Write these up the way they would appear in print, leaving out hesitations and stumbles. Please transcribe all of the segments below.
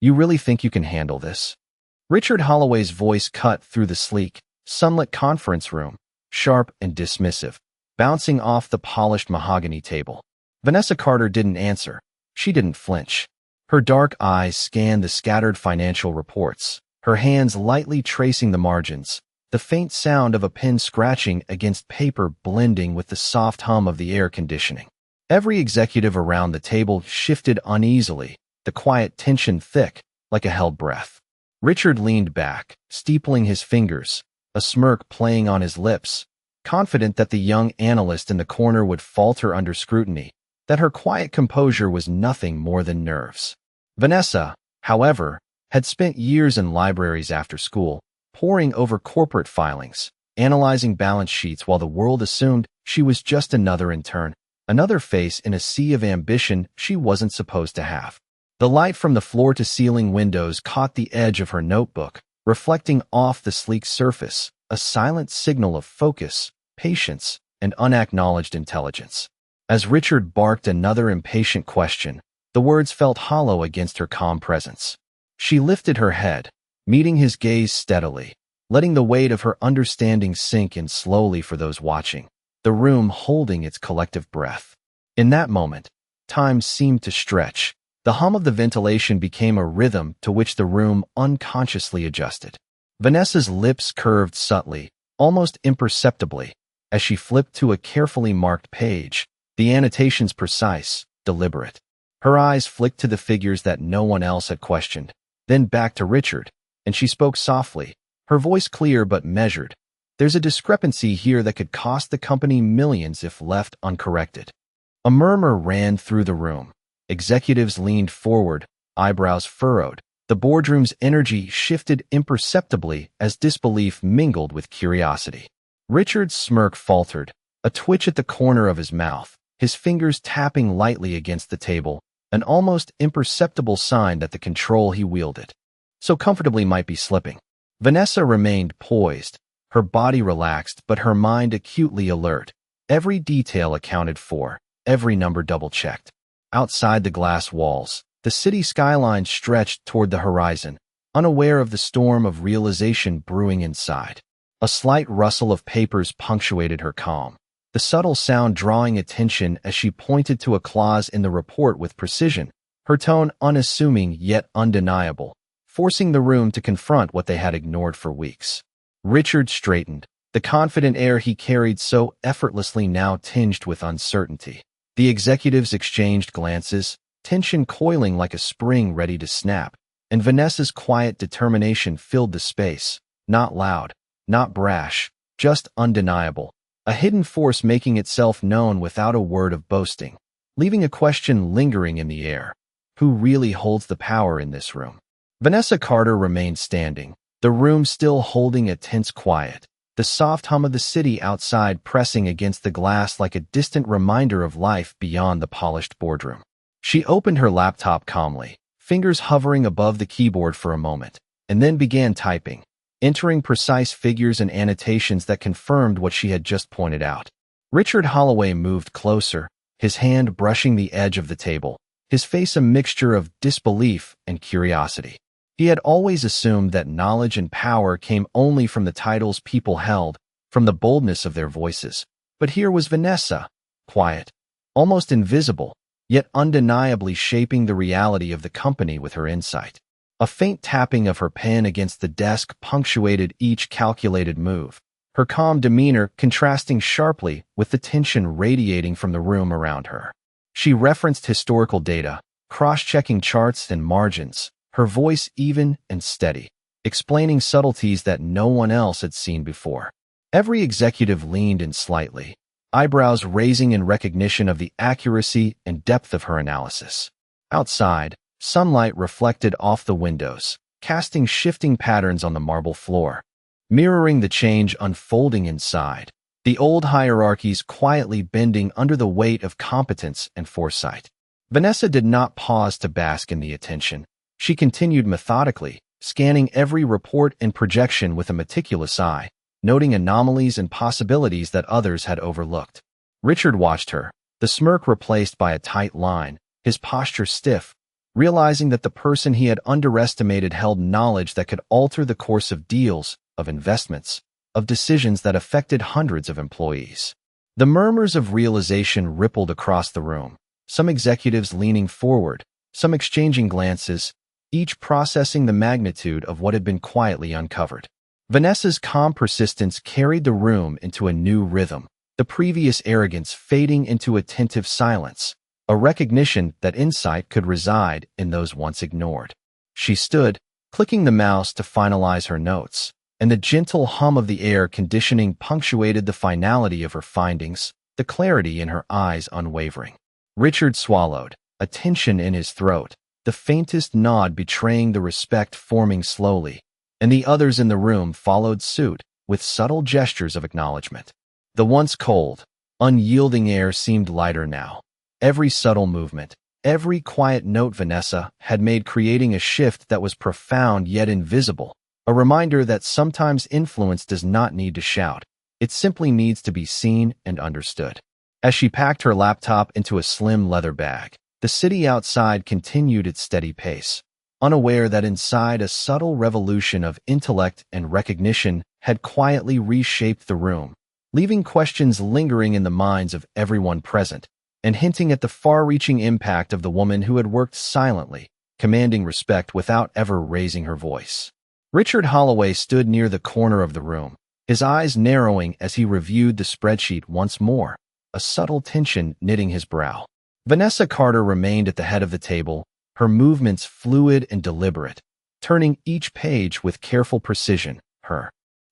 You really think you can handle this? Richard Holloway's voice cut through the sleek, sunlit conference room, sharp and dismissive, bouncing off the polished mahogany table. Vanessa Carter didn't answer. She didn't flinch. Her dark eyes scanned the scattered financial reports, her hands lightly tracing the margins, the faint sound of a pen scratching against paper blending with the soft hum of the air conditioning. Every executive around the table shifted uneasily, the quiet tension thick, like a held breath. Richard leaned back, steepling his fingers, a smirk playing on his lips, confident that the young analyst in the corner would falter under scrutiny, that her quiet composure was nothing more than nerves. Vanessa, however, had spent years in libraries after school, poring over corporate filings, analyzing balance sheets while the world assumed she was just another intern, another face in a sea of ambition she wasn't supposed to have. The light from the floor-to-ceiling windows caught the edge of her notebook, reflecting off the sleek surface, a silent signal of focus, patience, and unacknowledged intelligence. As Richard barked another impatient question, the words felt hollow against her calm presence. She lifted her head, meeting his gaze steadily, letting the weight of her understanding sink in slowly for those watching, the room holding its collective breath. In that moment, time seemed to stretch. The hum of the ventilation became a rhythm to which the room unconsciously adjusted. Vanessa's lips curved subtly, almost imperceptibly, as she flipped to a carefully marked page, the annotations precise, deliberate. Her eyes flicked to the figures that no one else had questioned, then back to Richard, and she spoke softly, her voice clear but measured. There's a discrepancy here that could cost the company millions if left uncorrected. A murmur ran through the room. Executives leaned forward, eyebrows furrowed. The boardroom's energy shifted imperceptibly as disbelief mingled with curiosity. Richard's smirk faltered, a twitch at the corner of his mouth, his fingers tapping lightly against the table, an almost imperceptible sign that the control he wielded so comfortably might be slipping. Vanessa remained poised, her body relaxed but her mind acutely alert, every detail accounted for, every number double-checked. Outside the glass walls, the city skyline stretched toward the horizon, unaware of the storm of realization brewing inside. A slight rustle of papers punctuated her calm, the subtle sound drawing attention as she pointed to a clause in the report with precision, her tone unassuming yet undeniable, forcing the room to confront what they had ignored for weeks. Richard straightened, the confident air he carried so effortlessly now tinged with uncertainty. The executives exchanged glances, tension coiling like a spring ready to snap, and Vanessa's quiet determination filled the space, not loud, not brash, just undeniable, a hidden force making itself known without a word of boasting, leaving a question lingering in the air. Who really holds the power in this room? Vanessa Carter remained standing, the room still holding a tense quiet, the soft hum of the city outside pressing against the glass like a distant reminder of life beyond the polished boardroom. She opened her laptop calmly, fingers hovering above the keyboard for a moment, and then began typing, entering precise figures and annotations that confirmed what she had just pointed out. Richard Holloway moved closer, his hand brushing the edge of the table, his face a mixture of disbelief and curiosity. He had always assumed that knowledge and power came only from the titles people held, from the boldness of their voices. But here was Vanessa, quiet, almost invisible, yet undeniably shaping the reality of the company with her insight. A faint tapping of her pen against the desk punctuated each calculated move, her calm demeanor contrasting sharply with the tension radiating from the room around her. She referenced historical data, cross-checking charts and margins, her voice even and steady, explaining subtleties that no one else had seen before. Every executive leaned in slightly, eyebrows raising in recognition of the accuracy and depth of her analysis. Outside, sunlight reflected off the windows, casting shifting patterns on the marble floor, mirroring the change unfolding inside, the old hierarchies quietly bending under the weight of competence and foresight. Vanessa did not pause to bask in the attention. She continued methodically, scanning every report and projection with a meticulous eye, noting anomalies and possibilities that others had overlooked. Richard watched her, the smirk replaced by a tight line, his posture stiff, realizing that the person he had underestimated held knowledge that could alter the course of deals, of investments, of decisions that affected hundreds of employees. The murmurs of realization rippled across the room, some executives leaning forward, some exchanging glances, each processing the magnitude of what had been quietly uncovered. Vanessa's calm persistence carried the room into a new rhythm, the previous arrogance fading into attentive silence, a recognition that insight could reside in those once ignored. She stood, clicking the mouse to finalize her notes, and the gentle hum of the air conditioning punctuated the finality of her findings, the clarity in her eyes unwavering. Richard swallowed, a tension in his throat, the faintest nod betraying the respect forming slowly, and the others in the room followed suit, with subtle gestures of acknowledgement. The once cold, unyielding air seemed lighter now. Every subtle movement, every quiet note Vanessa had made creating a shift that was profound yet invisible, a reminder that sometimes influence does not need to shout. It simply needs to be seen and understood. As she packed her laptop into a slim leather bag, the city outside continued its steady pace, unaware that inside a subtle revolution of intellect and recognition had quietly reshaped the room, leaving questions lingering in the minds of everyone present, and hinting at the far-reaching impact of the woman who had worked silently, commanding respect without ever raising her voice. Richard Holloway stood near the corner of the room, his eyes narrowing as he reviewed the spreadsheet once more, a subtle tension knitting his brow. Vanessa Carter remained at the head of the table, her movements fluid and deliberate, turning each page with careful precision, her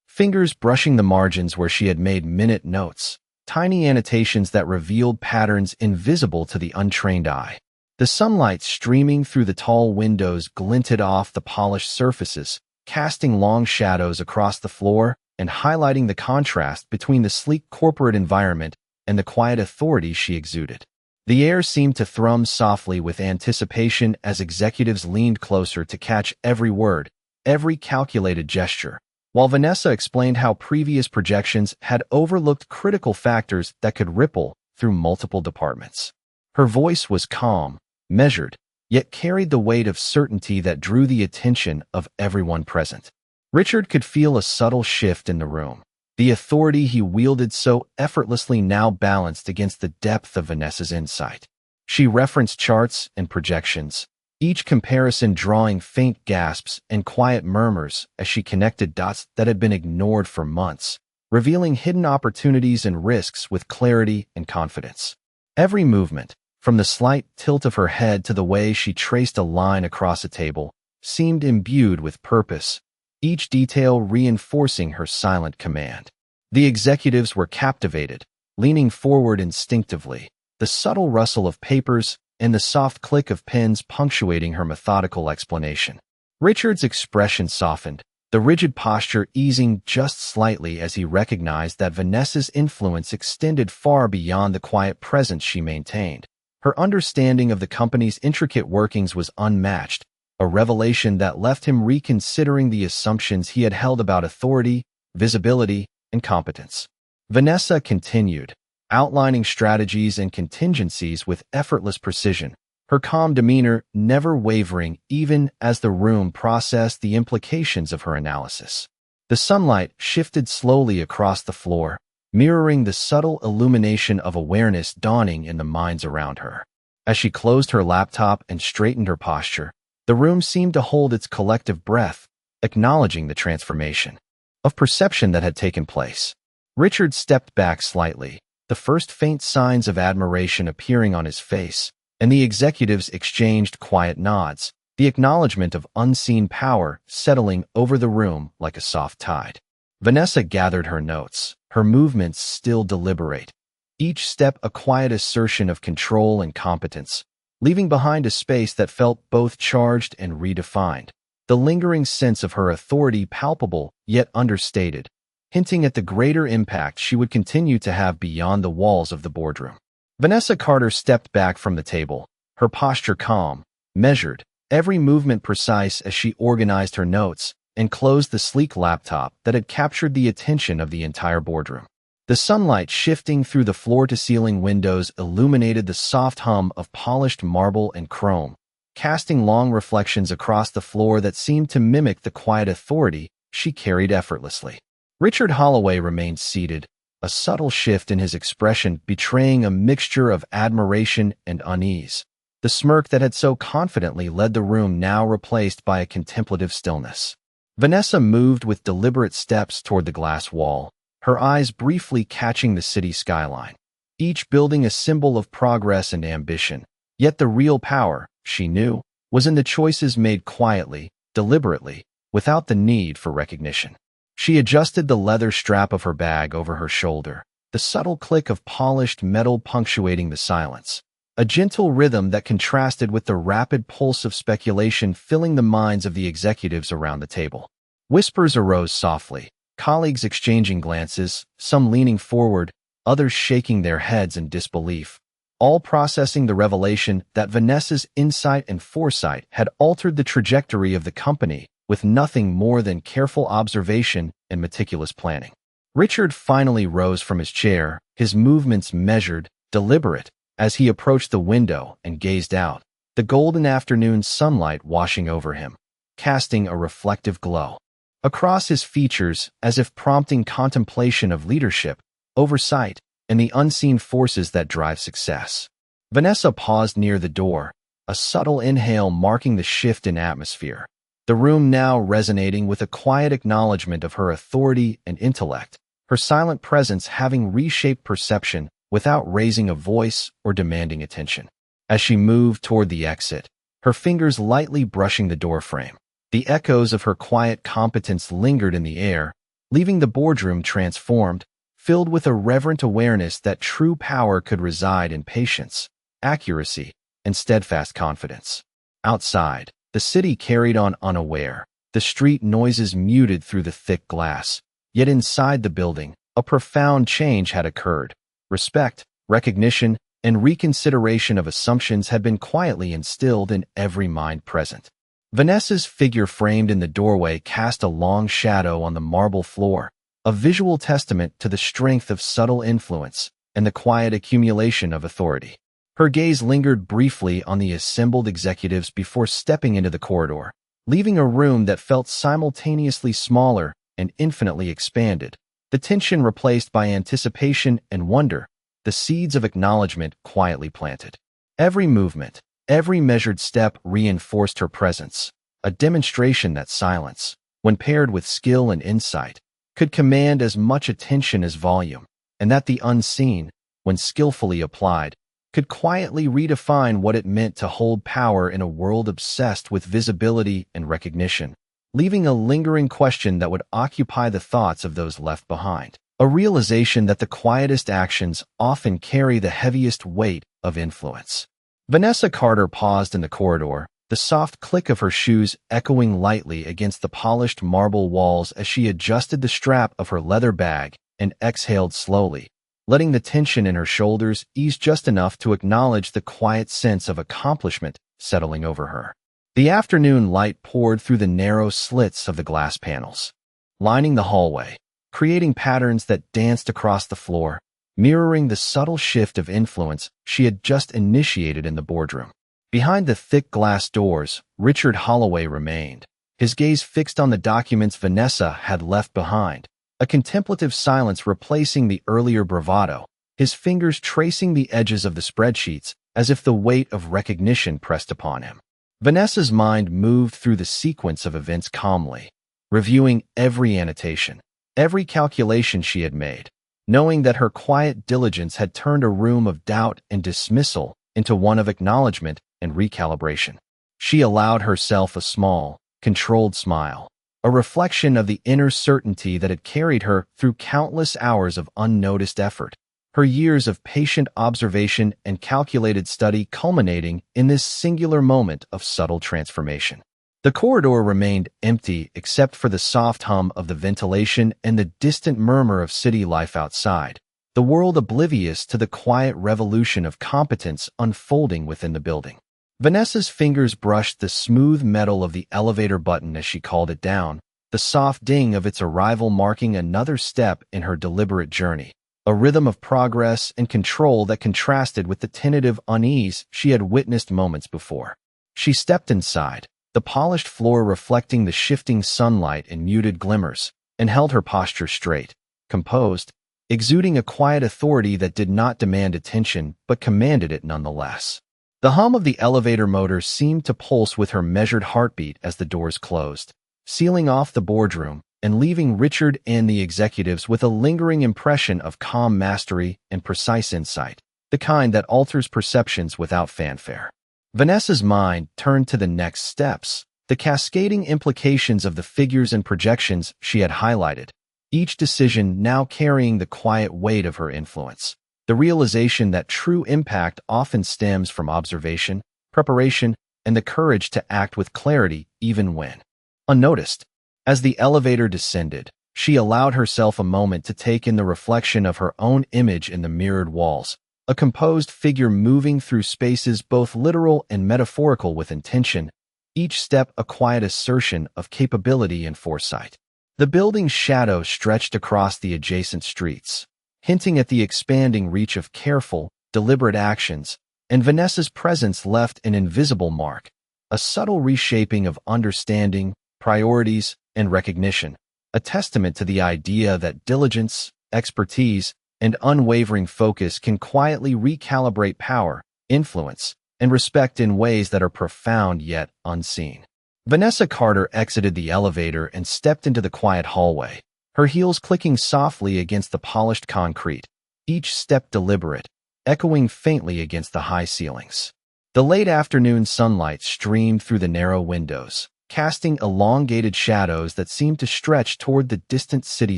fingers brushing the margins where she had made minute notes, tiny annotations that revealed patterns invisible to the untrained eye. The sunlight streaming through the tall windows glinted off the polished surfaces, casting long shadows across the floor and highlighting the contrast between the sleek corporate environment and the quiet authority she exuded. The air seemed to thrum softly with anticipation as executives leaned closer to catch every word, every calculated gesture, while Vanessa explained how previous projections had overlooked critical factors that could ripple through multiple departments. Her voice was calm, measured, yet carried the weight of certainty that drew the attention of everyone present. Richard could feel a subtle shift in the room. The authority he wielded so effortlessly now balanced against the depth of Vanessa's insight. She referenced charts and projections, each comparison drawing faint gasps and quiet murmurs as she connected dots that had been ignored for months, revealing hidden opportunities and risks with clarity and confidence. Every movement, from the slight tilt of her head to the way she traced a line across a table, seemed imbued with purpose, each detail reinforcing her silent command. The executives were captivated, leaning forward instinctively, the subtle rustle of papers and the soft click of pens punctuating her methodical explanation. Richard's expression softened, the rigid posture easing just slightly as he recognized that Vanessa's influence extended far beyond the quiet presence she maintained. Her understanding of the company's intricate workings was unmatched, a revelation that left him reconsidering the assumptions he had held about authority, visibility, and competence. Vanessa continued, outlining strategies and contingencies with effortless precision, her calm demeanor never wavering even as the room processed the implications of her analysis. The sunlight shifted slowly across the floor, mirroring the subtle illumination of awareness dawning in the minds around her. As she closed her laptop and straightened her posture, the room seemed to hold its collective breath, acknowledging the transformation of perception that had taken place. Richard stepped back slightly, the first faint signs of admiration appearing on his face, and the executives exchanged quiet nods, the acknowledgement of unseen power settling over the room like a soft tide. Vanessa gathered her notes, her movements still deliberate, each step a quiet assertion of control and competence, leaving behind a space that felt both charged and redefined, the lingering sense of her authority palpable yet understated, hinting at the greater impact she would continue to have beyond the walls of the boardroom. Vanessa Carter stepped back from the table, her posture calm, measured, every movement precise as she organized her notes and closed the sleek laptop that had captured the attention of the entire boardroom. The sunlight shifting through the floor-to-ceiling windows illuminated the soft hum of polished marble and chrome, casting long reflections across the floor that seemed to mimic the quiet authority she carried effortlessly. Richard Holloway remained seated, a subtle shift in his expression betraying a mixture of admiration and unease. The smirk that had so confidently led the room now replaced by a contemplative stillness. Vanessa moved with deliberate steps toward the glass wall, her eyes briefly catching the city skyline. Each building a symbol of progress and ambition, yet the real power, she knew, was in the choices made quietly, deliberately, without the need for recognition. She adjusted the leather strap of her bag over her shoulder, the subtle click of polished metal punctuating the silence, a gentle rhythm that contrasted with the rapid pulse of speculation filling the minds of the executives around the table. Whispers arose softly, colleagues exchanging glances, some leaning forward, others shaking their heads in disbelief, all processing the revelation that Vanessa's insight and foresight had altered the trajectory of the company with nothing more than careful observation and meticulous planning. Richard finally rose from his chair, his movements measured, deliberate, as he approached the window and gazed out, the golden afternoon sunlight washing over him, casting a reflective glow across his features as if prompting contemplation of leadership, oversight, and the unseen forces that drive success. Vanessa paused near the door, a subtle inhale marking the shift in atmosphere, the room now resonating with a quiet acknowledgement of her authority and intellect, her silent presence having reshaped perception without raising a voice or demanding attention. As she moved toward the exit, her fingers lightly brushing the doorframe, the echoes of her quiet competence lingered in the air, leaving the boardroom transformed, filled with a reverent awareness that true power could reside in patience, accuracy, and steadfast confidence. Outside, the city carried on unaware, the street noises muted through the thick glass. Yet inside the building, a profound change had occurred. Respect, recognition, and reconsideration of assumptions had been quietly instilled in every mind present. Vanessa's figure framed in the doorway cast a long shadow on the marble floor, a visual testament to the strength of subtle influence and the quiet accumulation of authority. Her gaze lingered briefly on the assembled executives before stepping into the corridor, leaving a room that felt simultaneously smaller and infinitely expanded, the tension replaced by anticipation and wonder, the seeds of acknowledgement quietly planted. Every movement, every measured step reinforced her presence, a demonstration that silence, when paired with skill and insight, could command as much attention as volume, and that the unseen, when skillfully applied, could quietly redefine what it meant to hold power in a world obsessed with visibility and recognition, leaving a lingering question that would occupy the thoughts of those left behind, a realization that the quietest actions often carry the heaviest weight of influence. Vanessa Carter paused in the corridor, the soft click of her shoes echoing lightly against the polished marble walls as she adjusted the strap of her leather bag and exhaled slowly, letting the tension in her shoulders ease just enough to acknowledge the quiet sense of accomplishment settling over her. The afternoon light poured through the narrow slits of the glass panels, lining the hallway, creating patterns that danced across the floor, mirroring the subtle shift of influence she had just initiated in the boardroom. Behind the thick glass doors, Richard Holloway remained, his gaze fixed on the documents Vanessa had left behind, a contemplative silence replacing the earlier bravado, his fingers tracing the edges of the spreadsheets as if the weight of recognition pressed upon him. Vanessa's mind moved through the sequence of events calmly, reviewing every annotation, every calculation she had made, knowing that her quiet diligence had turned a room of doubt and dismissal into one of acknowledgement and recalibration. She allowed herself a small, controlled smile, a reflection of the inner certainty that had carried her through countless hours of unnoticed effort, her years of patient observation and calculated study culminating in this singular moment of subtle transformation. The corridor remained empty except for the soft hum of the ventilation and the distant murmur of city life outside, the world oblivious to the quiet revolution of competence unfolding within the building. Vanessa's fingers brushed the smooth metal of the elevator button as she called it down, the soft ding of its arrival marking another step in her deliberate journey, a rhythm of progress and control that contrasted with the tentative unease she had witnessed moments before. She stepped inside, the polished floor reflecting the shifting sunlight and muted glimmers, and held her posture straight, composed, exuding a quiet authority that did not demand attention but commanded it nonetheless. The hum of the elevator motor seemed to pulse with her measured heartbeat as the doors closed, sealing off the boardroom and leaving Richard and the executives with a lingering impression of calm mastery and precise insight, the kind that alters perceptions without fanfare. Vanessa's mind turned to the next steps, the cascading implications of the figures and projections she had highlighted, each decision now carrying the quiet weight of her influence. The realization that true impact often stems from observation, preparation, and the courage to act with clarity even when unnoticed. As the elevator descended, she allowed herself a moment to take in the reflection of her own image in the mirrored walls, a composed figure moving through spaces both literal and metaphorical with intention, each step a quiet assertion of capability and foresight. The building's shadow stretched across the adjacent streets, hinting at the expanding reach of careful, deliberate actions, and Vanessa's presence left an invisible mark, a subtle reshaping of understanding, priorities, and recognition, a testament to the idea that diligence, expertise, and unwavering focus can quietly recalibrate power, influence, and respect in ways that are profound yet unseen. Vanessa Carter exited the elevator and stepped into the quiet hallway, her heels clicking softly against the polished concrete, each step deliberate, echoing faintly against the high ceilings. The late afternoon sunlight streamed through the narrow windows, casting elongated shadows that seemed to stretch toward the distant city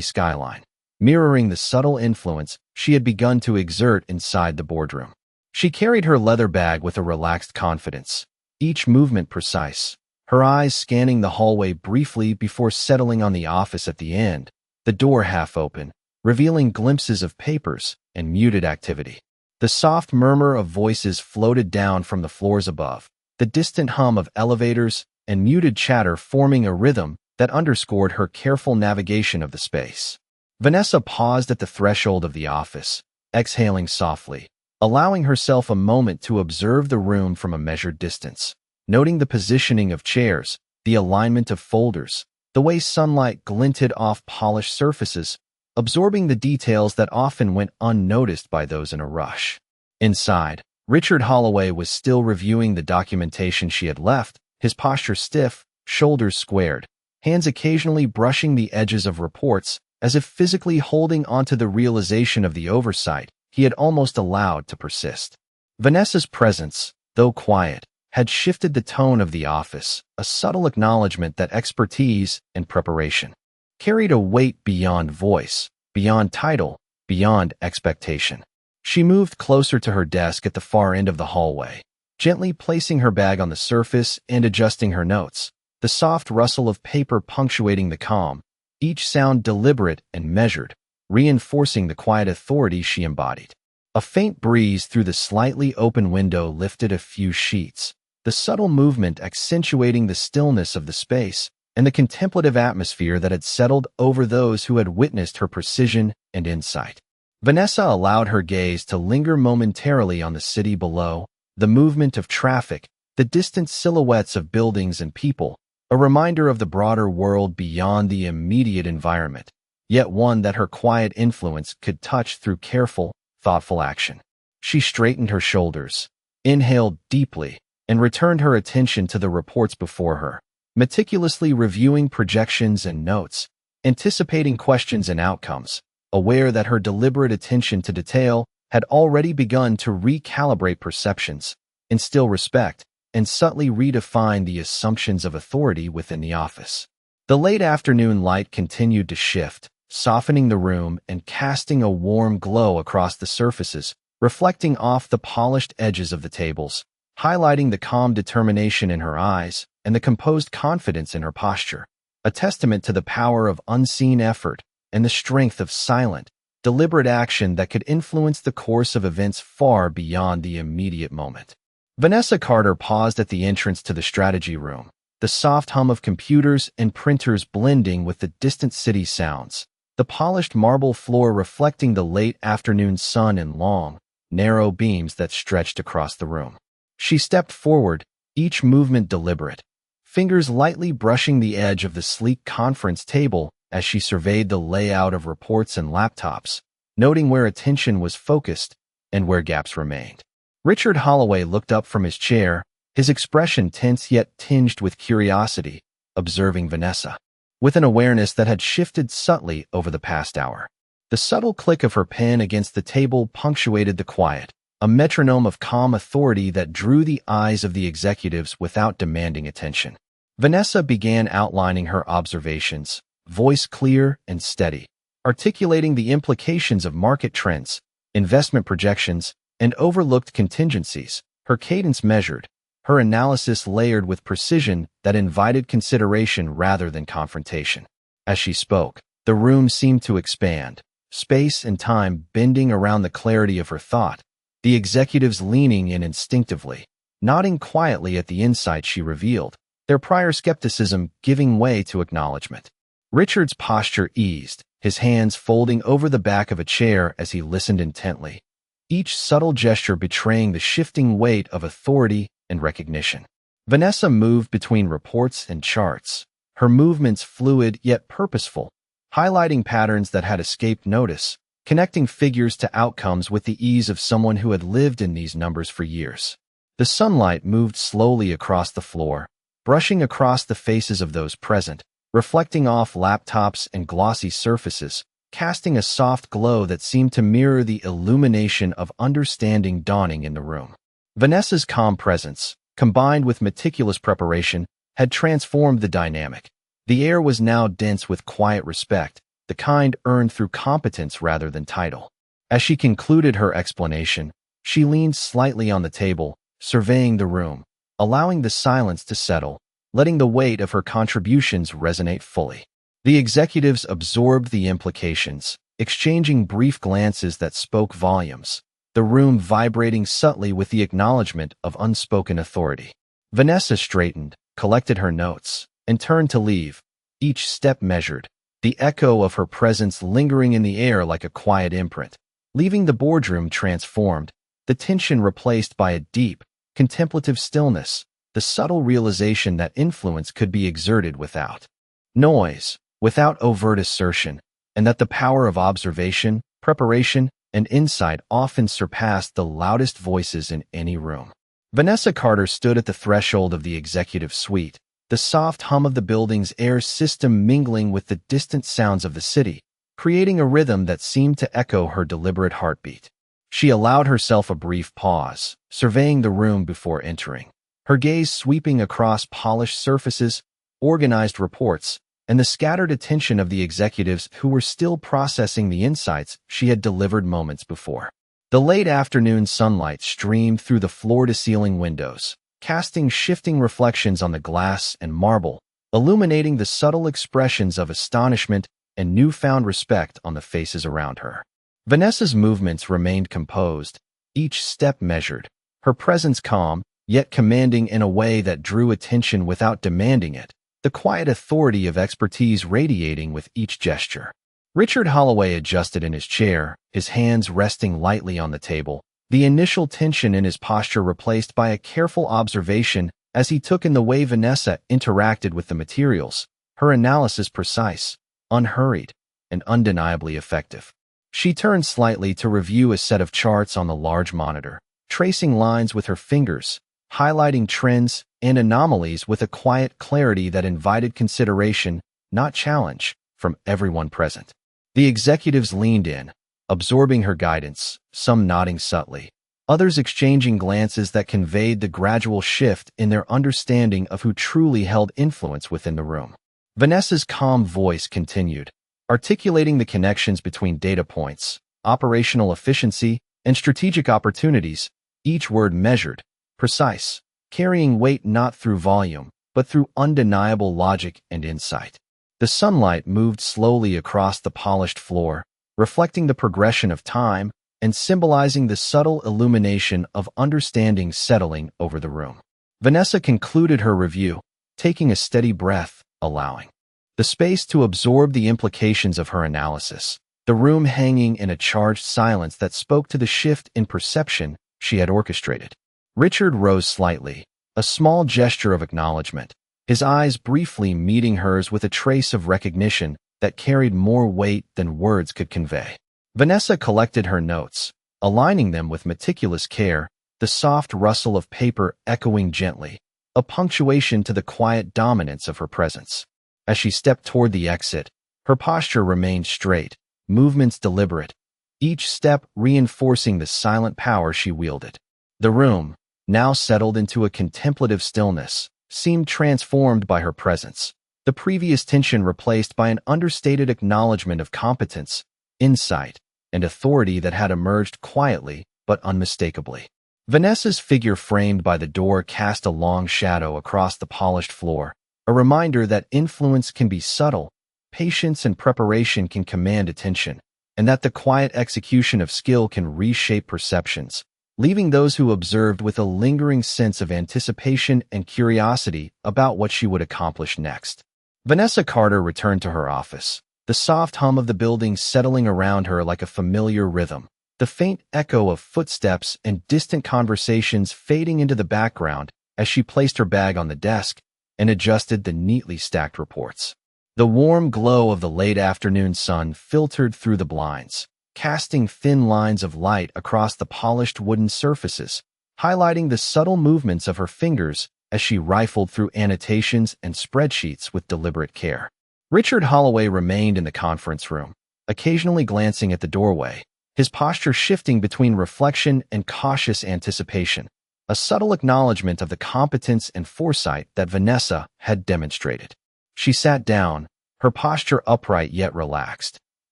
skyline, mirroring the subtle influence she had begun to exert inside the boardroom. She carried her leather bag with a relaxed confidence, each movement precise, her eyes scanning the hallway briefly before settling on the office at the end, the door half open, revealing glimpses of papers and muted activity. The soft murmur of voices floated down from the floors above, the distant hum of elevators and muted chatter forming a rhythm that underscored her careful navigation of the space. Vanessa paused at the threshold of the office, exhaling softly, allowing herself a moment to observe the room from a measured distance, noting the positioning of chairs, the alignment of folders, the way sunlight glinted off polished surfaces, absorbing the details that often went unnoticed by those in a rush. Inside, Richard Holloway was still reviewing the documentation she had left, his posture stiff, shoulders squared, hands occasionally brushing the edges of reports, as if physically holding onto the realization of the oversight he had almost allowed to persist. Vanessa's presence, though quiet, had shifted the tone of the office, a subtle acknowledgement that expertise and preparation carried a weight beyond voice, beyond title, beyond expectation. She moved closer to her desk at the far end of the hallway, gently placing her bag on the surface and adjusting her notes, the soft rustle of paper punctuating the calm, each sound deliberate and measured, reinforcing the quiet authority she embodied. A faint breeze through the slightly open window lifted a few sheets, the subtle movement accentuating the stillness of the space and the contemplative atmosphere that had settled over those who had witnessed her precision and insight. Vanessa allowed her gaze to linger momentarily on the city below, the movement of traffic, the distant silhouettes of buildings and people, a reminder of the broader world beyond the immediate environment, yet one that her quiet influence could touch through careful, thoughtful action. She straightened her shoulders, inhaled deeply, and returned her attention to the reports before her, meticulously reviewing projections and notes, anticipating questions and outcomes, aware that her deliberate attention to detail had already begun to recalibrate perceptions, instill respect, and subtly redefine the assumptions of authority within the office. The late afternoon light continued to shift, softening the room and casting a warm glow across the surfaces, reflecting off the polished edges of the tables, highlighting the calm determination in her eyes and the composed confidence in her posture, a testament to the power of unseen effort and the strength of silent, deliberate action that could influence the course of events far beyond the immediate moment. Vanessa Carter paused at the entrance to the strategy room, the soft hum of computers and printers blending with the distant city sounds, the polished marble floor reflecting the late afternoon sun in long, narrow beams that stretched across the room. She stepped forward, each movement deliberate, fingers lightly brushing the edge of the sleek conference table as she surveyed the layout of reports and laptops, noting where attention was focused and where gaps remained. Richard Holloway looked up from his chair, his expression tense yet tinged with curiosity, observing Vanessa, with an awareness that had shifted subtly over the past hour. The subtle click of her pen against the table punctuated the quiet, a metronome of calm authority that drew the eyes of the executives without demanding attention. Vanessa began outlining her observations, voice clear and steady, articulating the implications of market trends, investment projections, and overlooked contingencies, her cadence measured, her analysis layered with precision that invited consideration rather than confrontation. As she spoke, the room seemed to expand, space and time bending around the clarity of her thought, the executives leaning in instinctively, nodding quietly at the insight she revealed, their prior skepticism giving way to acknowledgement. Richard's posture eased, his hands folding over the back of a chair as he listened intently, each subtle gesture betraying the shifting weight of authority and recognition. Vanessa moved between reports and charts, her movements fluid yet purposeful, highlighting patterns that had escaped notice, connecting figures to outcomes with the ease of someone who had lived in these numbers for years. The sunlight moved slowly across the floor, brushing across the faces of those present, reflecting off laptops and glossy surfaces, casting a soft glow that seemed to mirror the illumination of understanding dawning in the room. Vanessa's calm presence, combined with meticulous preparation, had transformed the dynamic. The air was now dense with quiet respect, the kind earned through competence rather than title. As she concluded her explanation, she leaned slightly on the table, surveying the room, allowing the silence to settle, letting the weight of her contributions resonate fully. The executives absorbed the implications, exchanging brief glances that spoke volumes, the room vibrating subtly with the acknowledgement of unspoken authority. Vanessa straightened, collected her notes, and turned to leave, each step measured, the echo of her presence lingering in the air like a quiet imprint. Leaving the boardroom transformed, the tension replaced by a deep, contemplative stillness, the subtle realization that influence could be exerted without noise, without overt assertion, and that the power of observation, preparation, and insight often surpassed the loudest voices in any room. Vanessa Carter stood at the threshold of the executive suite, the soft hum of the building's air system mingling with the distant sounds of the city, creating a rhythm that seemed to echo her deliberate heartbeat. She allowed herself a brief pause, surveying the room before entering, her gaze sweeping across polished surfaces, organized reports, and the scattered attention of the executives who were still processing the insights she had delivered moments before. The late afternoon sunlight streamed through the floor-to-ceiling windows, casting shifting reflections on the glass and marble, illuminating the subtle expressions of astonishment and newfound respect on the faces around her. Vanessa's movements remained composed, each step measured, her presence calm, yet commanding in a way that drew attention without demanding it, the quiet authority of expertise radiating with each gesture. Richard Holloway adjusted in his chair, his hands resting lightly on the table, the initial tension in his posture replaced by a careful observation as he took in the way Vanessa interacted with the materials, her analysis precise, unhurried, and undeniably effective. She turned slightly to review a set of charts on the large monitor, tracing lines with her fingers, highlighting trends and anomalies with a quiet clarity that invited consideration, not challenge, from everyone present. The executives leaned in, absorbing her guidance, some nodding subtly, others exchanging glances that conveyed the gradual shift in their understanding of who truly held influence within the room. Vanessa's calm voice continued, articulating the connections between data points, operational efficiency, and strategic opportunities, each word measured, precise, carrying weight not through volume, but through undeniable logic and insight. The sunlight moved slowly across the polished floor, reflecting the progression of time and symbolizing the subtle illumination of understanding settling over the room. Vanessa concluded her review, taking a steady breath, allowing the space to absorb the implications of her analysis, the room hanging in a charged silence that spoke to the shift in perception she had orchestrated. Richard rose slightly, a small gesture of acknowledgement, his eyes briefly meeting hers with a trace of recognition that carried more weight than words could convey. Vanessa collected her notes, aligning them with meticulous care, the soft rustle of paper echoing gently, a punctuation to the quiet dominance of her presence. As she stepped toward the exit, her posture remained straight, movements deliberate, each step reinforcing the silent power she wielded. The room, now settled into a contemplative stillness, seemed transformed by her presence, the previous tension replaced by an understated acknowledgement of competence, insight, and authority that had emerged quietly but unmistakably. Vanessa's figure framed by the door cast a long shadow across the polished floor, a reminder that influence can be subtle, patience and preparation can command attention, and that the quiet execution of skill can reshape perceptions, leaving those who observed with a lingering sense of anticipation and curiosity about what she would accomplish next. Vanessa Carter returned to her office, the soft hum of the building settling around her like a familiar rhythm, the faint echo of footsteps and distant conversations fading into the background as she placed her bag on the desk and adjusted the neatly stacked reports. The warm glow of the late afternoon sun filtered through the blinds, casting thin lines of light across the polished wooden surfaces, highlighting the subtle movements of her fingers as she rifled through annotations and spreadsheets with deliberate care. Richard Holloway remained in the conference room, occasionally glancing at the doorway, his posture shifting between reflection and cautious anticipation, a subtle acknowledgement of the competence and foresight that Vanessa had demonstrated. She sat down, her posture upright yet relaxed,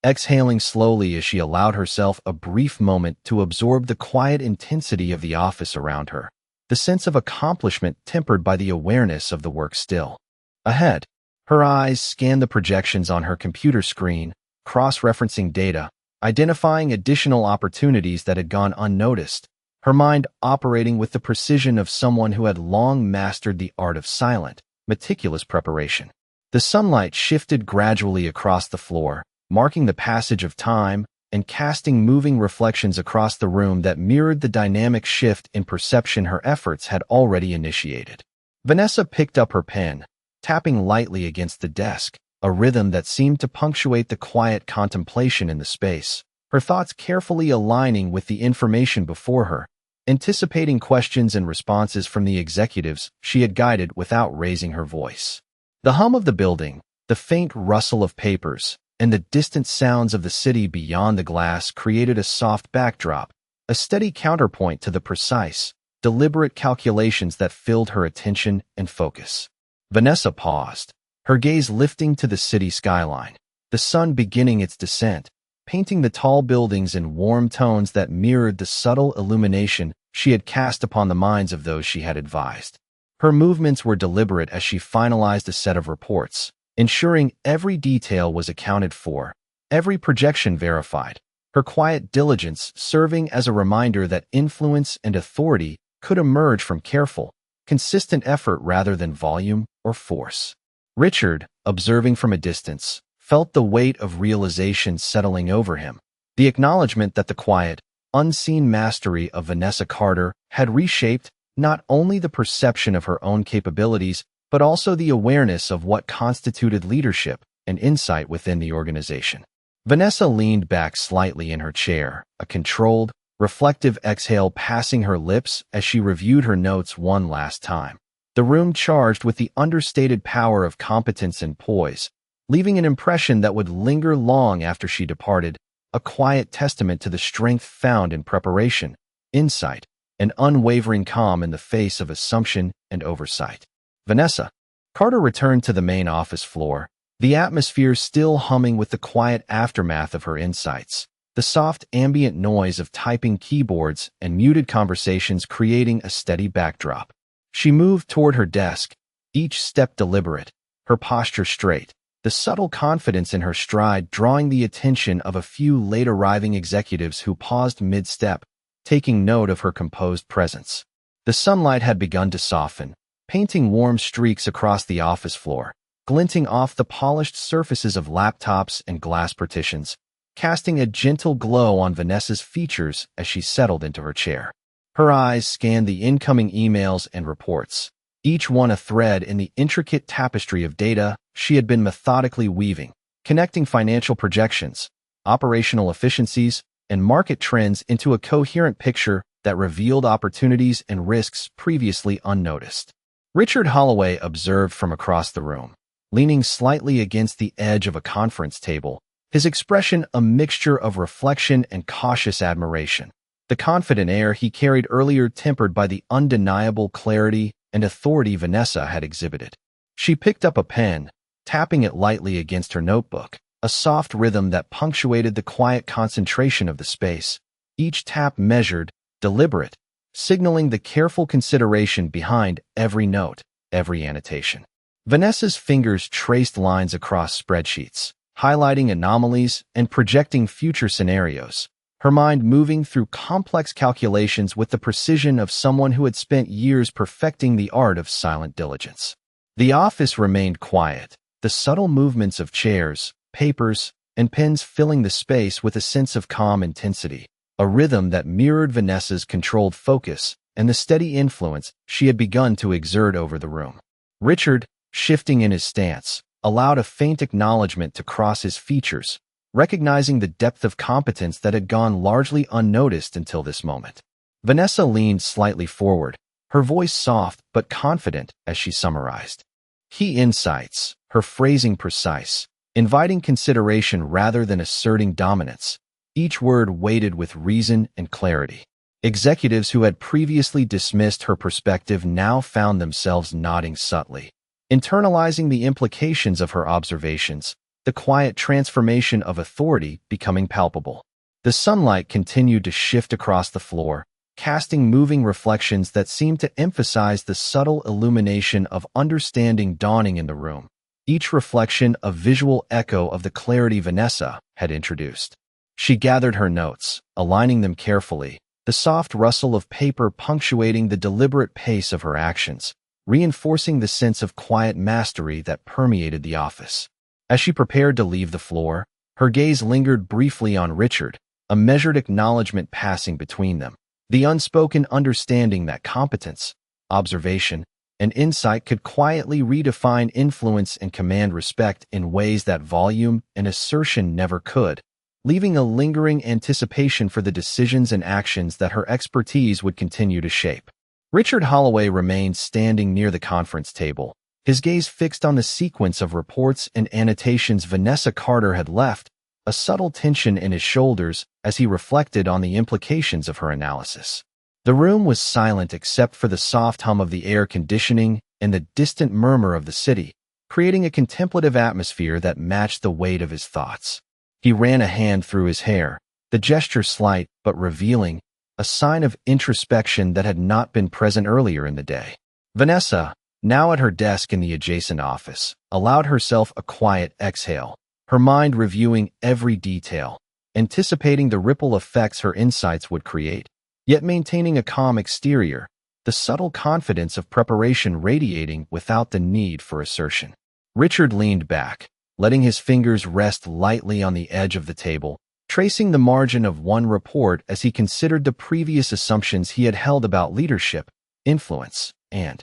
exhaling slowly as she allowed herself a brief moment to absorb the quiet intensity of the office around her, the sense of accomplishment tempered by the awareness of the work still ahead. Her eyes scanned the projections on her computer screen, cross-referencing data, identifying additional opportunities that had gone unnoticed, her mind operating with the precision of someone who had long mastered the art of silent, meticulous preparation. The sunlight shifted gradually across the floor, marking the passage of time and casting moving reflections across the room that mirrored the dynamic shift in perception her efforts had already initiated. Vanessa picked up her pen, tapping lightly against the desk, a rhythm that seemed to punctuate the quiet contemplation in the space, her thoughts carefully aligning with the information before her, anticipating questions and responses from the executives she had guided without raising her voice. The hum of the building, the faint rustle of papers, and the distant sounds of the city beyond the glass created a soft backdrop, a steady counterpoint to the precise, deliberate calculations that filled her attention and focus. Vanessa paused, her gaze lifting to the city skyline, the sun beginning its descent, painting the tall buildings in warm tones that mirrored the subtle illumination she had cast upon the minds of those she had advised. Her movements were deliberate as she finalized a set of reports, ensuring every detail was accounted for, every projection verified, her quiet diligence serving as a reminder that influence and authority could emerge from careful, consistent effort rather than volume or force. Richard, observing from a distance, felt the weight of realization settling over him, the acknowledgement that the quiet, unseen mastery of Vanessa Carter had reshaped not only the perception of her own capabilities, but also the awareness of what constituted leadership and insight within the organization. Vanessa leaned back slightly in her chair, a controlled, reflective exhale passing her lips as she reviewed her notes one last time. The room charged with the understated power of competence and poise, leaving an impression that would linger long after she departed, a quiet testament to the strength found in preparation, insight, and unwavering calm in the face of assumption and oversight. Vanessa Carter returned to the main office floor, the atmosphere still humming with the quiet aftermath of her insights, the soft ambient noise of typing keyboards and muted conversations creating a steady backdrop. She moved toward her desk, each step deliberate, her posture straight, the subtle confidence in her stride drawing the attention of a few late-arriving executives who paused mid-step, taking note of her composed presence. The sunlight had begun to soften, painting warm streaks across the office floor, glinting off the polished surfaces of laptops and glass partitions, casting a gentle glow on Vanessa's features as she settled into her chair. Her eyes scanned the incoming emails and reports, each one a thread in the intricate tapestry of data she had been methodically weaving, connecting financial projections, operational efficiencies, and market trends into a coherent picture that revealed opportunities and risks previously unnoticed. Richard Holloway observed from across the room, leaning slightly against the edge of a conference table, his expression a mixture of reflection and cautious admiration. The confident air he carried earlier tempered by the undeniable clarity and authority Vanessa had exhibited. She picked up a pen, tapping it lightly against her notebook, a soft rhythm that punctuated the quiet concentration of the space, each tap measured, deliberate, signaling the careful consideration behind every note, every annotation. Vanessa's fingers traced lines across spreadsheets, highlighting anomalies and projecting future scenarios, her mind moving through complex calculations with the precision of someone who had spent years perfecting the art of silent diligence. The office remained quiet, the subtle movements of chairs, papers, and pens filling the space with a sense of calm intensity, a rhythm that mirrored Vanessa's controlled focus and the steady influence she had begun to exert over the room. Richard, shifting in his stance, allowed a faint acknowledgement to cross his features, recognizing the depth of competence that had gone largely unnoticed until this moment. Vanessa leaned slightly forward, her voice soft but confident as she summarized. Key insights, her phrasing precise, inviting consideration rather than asserting dominance, each word weighted with reason and clarity. Executives who had previously dismissed her perspective now found themselves nodding subtly, internalizing the implications of her observations, the quiet transformation of authority becoming palpable. The sunlight continued to shift across the floor, casting moving reflections that seemed to emphasize the subtle illumination of understanding dawning in the room, each reflection a visual echo of the clarity Vanessa had introduced. She gathered her notes, aligning them carefully, the soft rustle of paper punctuating the deliberate pace of her actions, reinforcing the sense of quiet mastery that permeated the office. As she prepared to leave the floor, her gaze lingered briefly on Richard, a measured acknowledgement passing between them, the unspoken understanding that competence, observation, and insight could quietly redefine influence and command respect in ways that volume and assertion never could, leaving a lingering anticipation for the decisions and actions that her expertise would continue to shape. Richard Holloway remained standing near the conference table, his gaze fixed on the sequence of reports and annotations Vanessa Carter had left, a subtle tension in his shoulders as he reflected on the implications of her analysis. The room was silent except for the soft hum of the air conditioning and the distant murmur of the city, creating a contemplative atmosphere that matched the weight of his thoughts. He ran a hand through his hair, the gesture slight but revealing, a sign of introspection that had not been present earlier in the day. Vanessa, now at her desk in the adjacent office, allowed herself a quiet exhale, her mind reviewing every detail, anticipating the ripple effects her insights would create, yet maintaining a calm exterior, the subtle confidence of preparation radiating without the need for assertion. Richard leaned back, letting his fingers rest lightly on the edge of the table, tracing the margin of one report as he considered the previous assumptions he had held about leadership, influence, and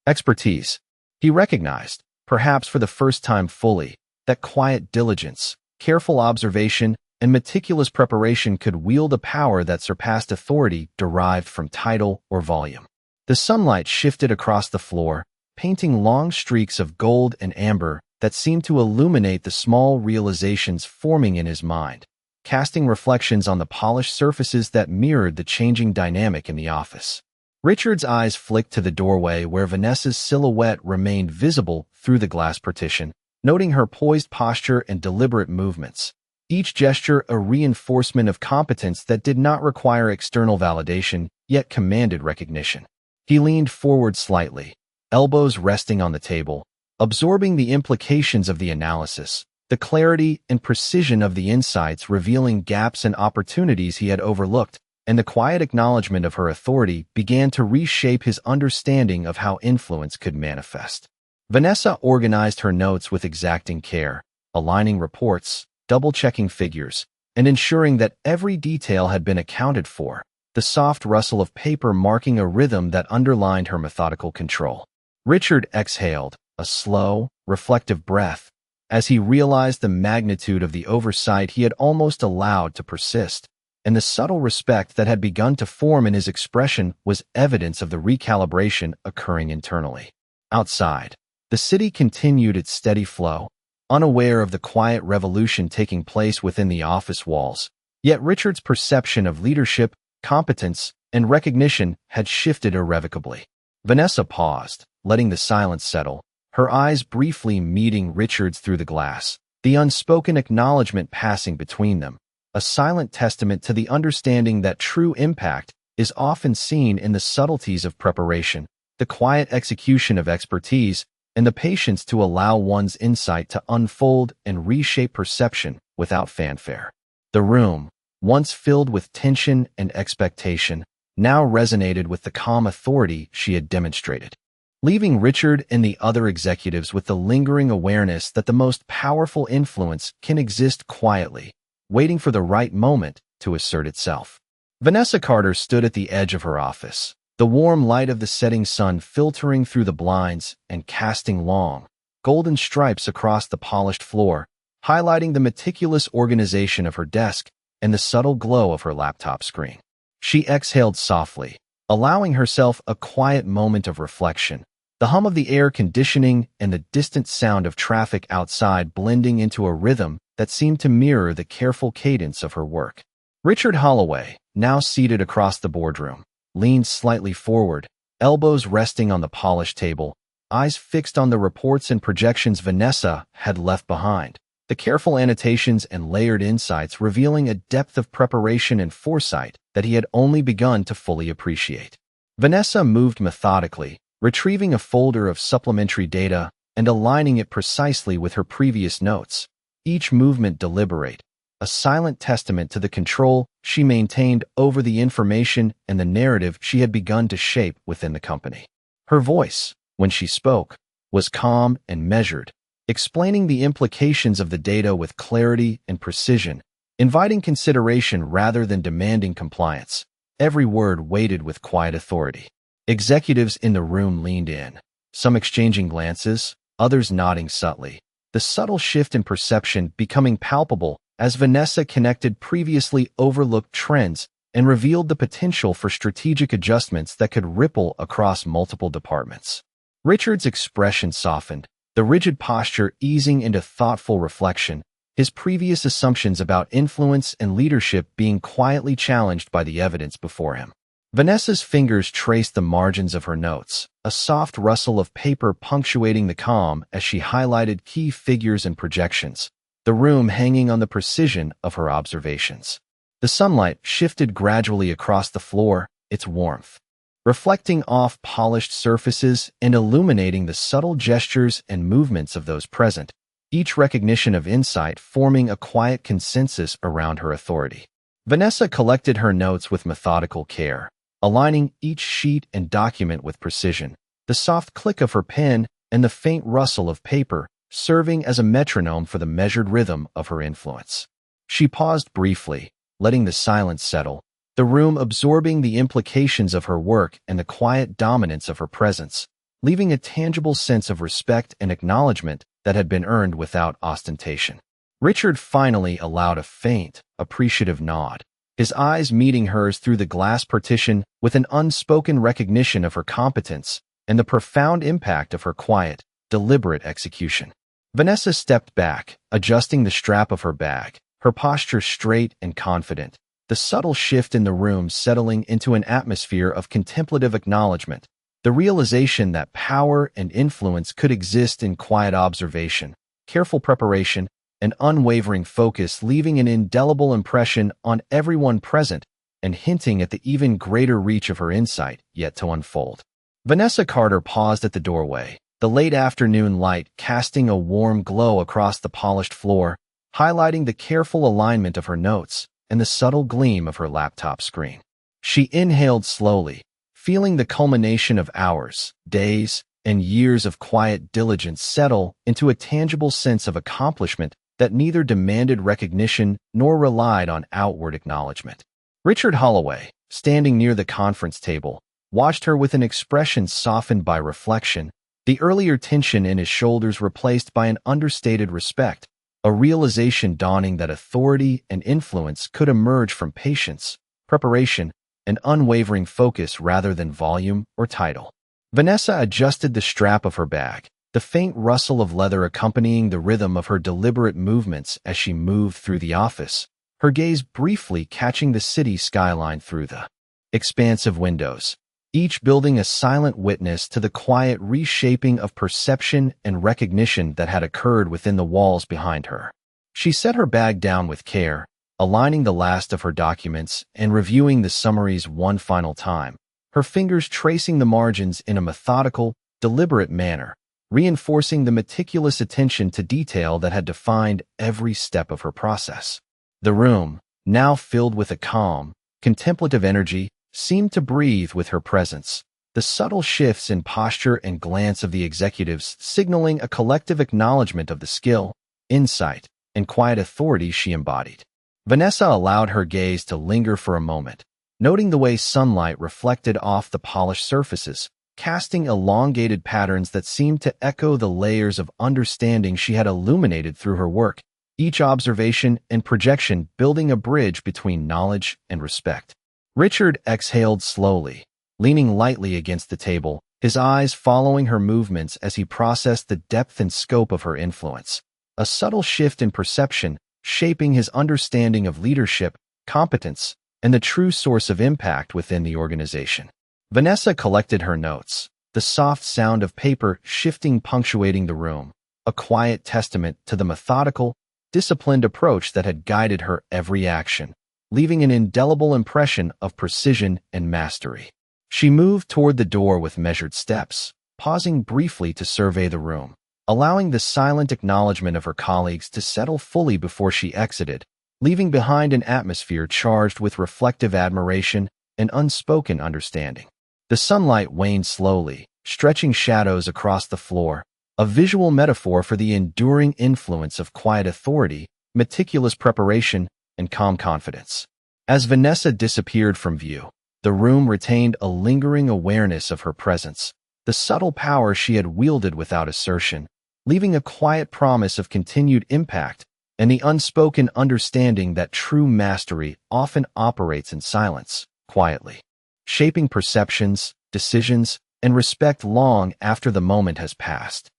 expertise. He recognized, perhaps for the first time fully, that quiet diligence, careful observation, and meticulous preparation could wield a power that surpassed authority derived from title or volume. The sunlight shifted across the floor, painting long streaks of gold and amber that seemed to illuminate the small realizations forming in his mind, casting reflections on the polished surfaces that mirrored the changing dynamic in the office. Richard's eyes flicked to the doorway where Vanessa's silhouette remained visible through the glass partition, noting her poised posture and deliberate movements, each gesture a reinforcement of competence that did not require external validation, yet commanded recognition. He leaned forward slightly, elbows resting on the table, absorbing the implications of the analysis, the clarity and precision of the insights revealing gaps and opportunities he had overlooked, and the quiet acknowledgement of her authority began to reshape his understanding of how influence could manifest. Vanessa organized her notes with exacting care, aligning reports, double-checking figures, and ensuring that every detail had been accounted for, the the soft rustle of paper marking a rhythm that underlined her methodical control. Richard exhaled, a slow, reflective breath, as he realized the magnitude of the oversight he had almost allowed to persist, and the subtle respect that had begun to form in his expression was evidence of the recalibration occurring internally. Outside, the city continued its steady flow, unaware of the quiet revolution taking place within the office walls. Yet Richard's perception of leadership, competence, and recognition had shifted irrevocably. Vanessa paused, letting the silence settle, her eyes briefly meeting Richard's through the glass, the unspoken acknowledgement passing between them, a silent testament to the understanding that true impact is often seen in the subtleties of preparation, the quiet execution of expertise, and the patience to allow one's insight to unfold and reshape perception without fanfare. The room, once filled with tension and expectation, now resonated with the calm authority she had demonstrated, leaving Richard and the other executives with the lingering awareness that the most powerful influence can exist quietly, waiting for the right moment to assert itself. Vanessa Carter stood at the edge of her office, the warm light of the setting sun filtering through the blinds and casting long, golden stripes across the polished floor, highlighting the meticulous organization of her desk and the subtle glow of her laptop screen. She exhaled softly, allowing herself a quiet moment of reflection, the hum of the air conditioning and the distant sound of traffic outside blending into a rhythm that seemed to mirror the careful cadence of her work. Richard Holloway, now seated across the boardroom, leaned slightly forward, elbows resting on the polished table, eyes fixed on the reports and projections Vanessa had left behind, the careful annotations and layered insights revealing a depth of preparation and foresight that he had only begun to fully appreciate. Vanessa moved methodically, retrieving a folder of supplementary data and aligning it precisely with her previous notes, each movement deliberate, a silent testament to the control she maintained over the information and the narrative she had begun to shape within the company. Her voice, when she spoke, was calm and measured, explaining the implications of the data with clarity and precision, inviting consideration rather than demanding compliance. Every word weighted with quiet authority. Executives in the room leaned in, some exchanging glances, others nodding subtly, the subtle shift in perception becoming palpable as Vanessa connected previously overlooked trends and revealed the potential for strategic adjustments that could ripple across multiple departments. Richard's expression softened, the rigid posture easing into thoughtful reflection, his previous assumptions about influence and leadership being quietly challenged by the evidence before him. Vanessa's fingers traced the margins of her notes, a soft rustle of paper punctuating the calm as she highlighted key figures and projections, the room hanging on the precision of her observations. The sunlight shifted gradually across the floor, its warmth, reflecting off polished surfaces and illuminating the subtle gestures and movements of those present, each recognition of insight forming a quiet consensus around her authority. Vanessa collected her notes with methodical care, aligning each sheet and document with precision, the soft click of her pen and the faint rustle of paper serving as a metronome for the measured rhythm of her influence. She paused briefly, letting the silence settle, the room absorbing the implications of her work and the quiet dominance of her presence, leaving a tangible sense of respect and acknowledgement that had been earned without ostentation. Richard finally allowed a faint, appreciative nod, his eyes meeting hers through the glass partition with an unspoken recognition of her competence and the profound impact of her quiet, deliberate execution. Vanessa stepped back, adjusting the strap of her bag, her posture straight and confident, the subtle shift in the room settling into an atmosphere of contemplative acknowledgement, the realization that power and influence could exist in quiet observation, careful preparation, and unwavering focus, leaving an indelible impression on everyone present and hinting at the even greater reach of her insight yet to unfold. Vanessa Carter paused at the doorway, the late afternoon light casting a warm glow across the polished floor, highlighting the careful alignment of her notes and the subtle gleam of her laptop screen. She inhaled slowly, feeling the culmination of hours, days, and years of quiet diligence settle into a tangible sense of accomplishment that neither demanded recognition nor relied on outward acknowledgement. Richard Holloway, standing near the conference table, watched her with an expression softened by reflection, the earlier tension in his shoulders replaced by an understated respect, a realization dawning that authority and influence could emerge from patience, preparation, and unwavering focus rather than volume or title. Vanessa adjusted the strap of her bag, the faint rustle of leather accompanying the rhythm of her deliberate movements as she moved through the office, her gaze briefly catching the city skyline through the expansive windows, each building a silent witness to the quiet reshaping of perception and recognition that had occurred within the walls behind her. She set her bag down with care, aligning the last of her documents and reviewing the summaries one final time, her fingers tracing the margins in a methodical, deliberate manner, reinforcing the meticulous attention to detail that had defined every step of her process. The room, now filled with a calm, contemplative energy, seemed to breathe with her presence, the subtle shifts in posture and glance of the executives signaling a collective acknowledgement of the skill, insight, and quiet authority she embodied. Vanessa allowed her gaze to linger for a moment, noting the way sunlight reflected off the polished surfaces, casting elongated patterns that seemed to echo the layers of understanding she had illuminated through her work, each observation and projection building a bridge between knowledge and respect. Richard exhaled slowly, leaning lightly against the table, his eyes following her movements as he processed the depth and scope of her influence, a subtle shift in perception shaping his understanding of leadership, competence, and the true source of impact within the organization. Vanessa collected her notes, the soft sound of paper shifting punctuating the room, a quiet testament to the methodical, disciplined approach that had guided her every action, leaving an indelible impression of precision and mastery. She moved toward the door with measured steps, pausing briefly to survey the room, allowing the silent acknowledgement of her colleagues to settle fully before she exited, leaving behind an atmosphere charged with reflective admiration and unspoken understanding. The sunlight waned slowly, stretching shadows across the floor, a visual metaphor for the enduring influence of quiet authority, meticulous preparation, and calm confidence. As Vanessa disappeared from view, the room retained a lingering awareness of her presence, the subtle power she had wielded without assertion, leaving a quiet promise of continued impact and the unspoken understanding that true mastery often operates in silence, quietly, shaping perceptions, decisions, and respect long after the moment has passed.